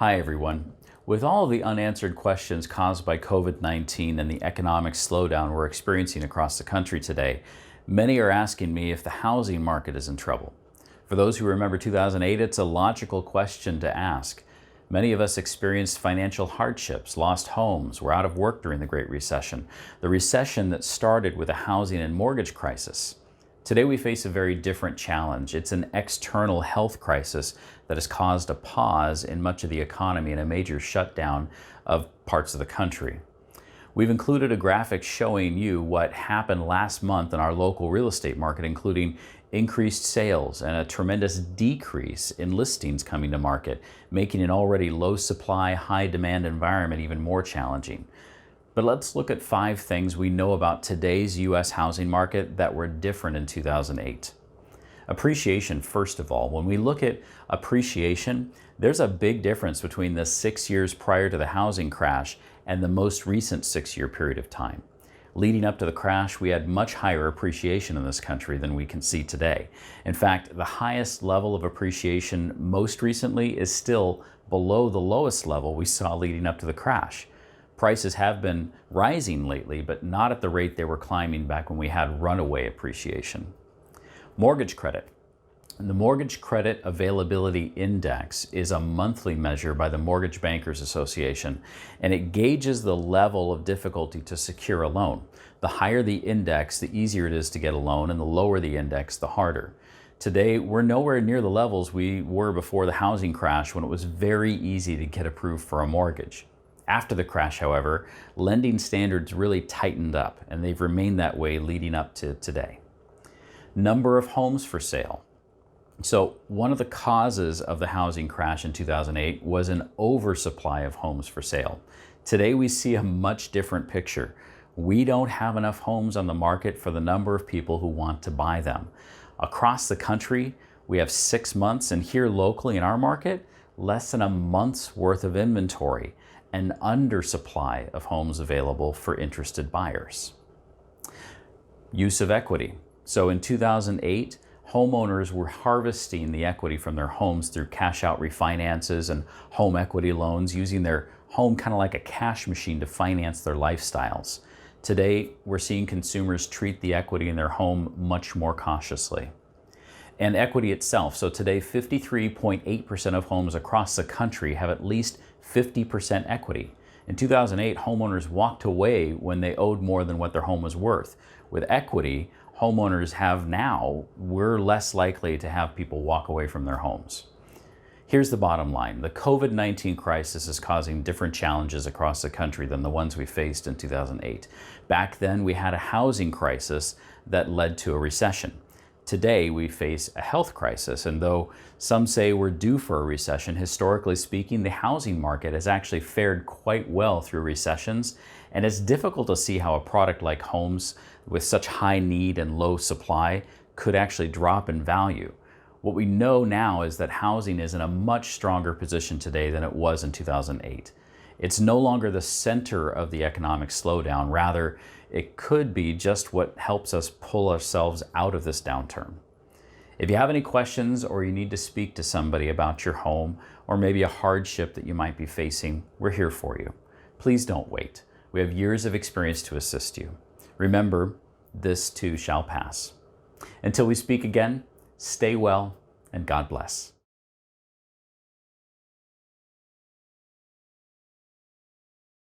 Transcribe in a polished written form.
Hi, everyone. With all of the unanswered questions caused by COVID-19 and the economic slowdown we're experiencing across the country today, many are asking me if the housing market is in trouble. For those who remember 2008, it's a logical question to ask. Many of us experienced financial hardships, lost homes, were out of work during the Great Recession, the recession that started with a housing and mortgage crisis. Today we face a very different challenge. It's an external health crisis that has caused a pause in much of the economy and a major shutdown of parts of the country. We've included a graphic showing you what happened last month in our local real estate market, including increased sales and a tremendous decrease in listings coming to market, making an already low supply, high demand environment even more challenging. But let's look at 5 things we know about today's U.S. housing market that were different in 2008. Appreciation, first of all. When we look at appreciation, there's a big difference between the 6 years prior to the housing crash and the most recent 6-year period of time. Leading up to the crash, we had much higher appreciation in this country than we can see today. In fact, the highest level of appreciation most recently is still below the lowest level we saw leading up to the crash. Prices have been rising lately, but not at the rate they were climbing back when we had runaway appreciation. Mortgage credit. The Mortgage Credit Availability Index is a monthly measure by the Mortgage Bankers Association, and it gauges the level of difficulty to secure a loan. The higher the index, the easier it is to get a loan, and the lower the index, the harder. Today, we're nowhere near the levels we were before the housing crash, when it was very easy to get approved for a mortgage. After the crash, however, lending standards really tightened up, and they've remained that way leading up to today. Number of homes for sale. So one of the causes of the housing crash in 2008 was an oversupply of homes for sale. Today we see a much different picture. We don't have enough homes on the market for the number of people who want to buy them. Across the country, we have 6 months, and here locally in our market, less than a month's worth of inventory, an undersupply of homes available for interested buyers. Use of equity. So in 2008, homeowners were harvesting the equity from their homes through cash-out refinances and home equity loans, using their home kind of like a cash machine to finance their lifestyles. Today, we're seeing consumers treat the equity in their home much more cautiously. And equity itself. So today, 53.8% of homes across the country have at least 50% equity. In 2008, homeowners walked away when they owed more than what their home was worth. With equity, homeowners have now, we're less likely to have people walk away from their homes. Here's the bottom line. The COVID-19 crisis is causing different challenges across the country than the ones we faced in 2008. Back then, we had a housing crisis that led to a recession. Today, we face a health crisis, and though some say we're due for a recession, historically speaking, the housing market has actually fared quite well through recessions, and it's difficult to see how a product like homes with such high need and low supply could actually drop in value. What we know now is that housing is in a much stronger position today than it was in 2008. It's no longer the center of the economic slowdown. Rather, it could be just what helps us pull ourselves out of this downturn. If you have any questions, or you need to speak to somebody about your home or maybe a hardship that you might be facing, we're here for you. Please don't wait. We have years of experience to assist you. Remember, this too shall pass. Until we speak again, stay well and God bless.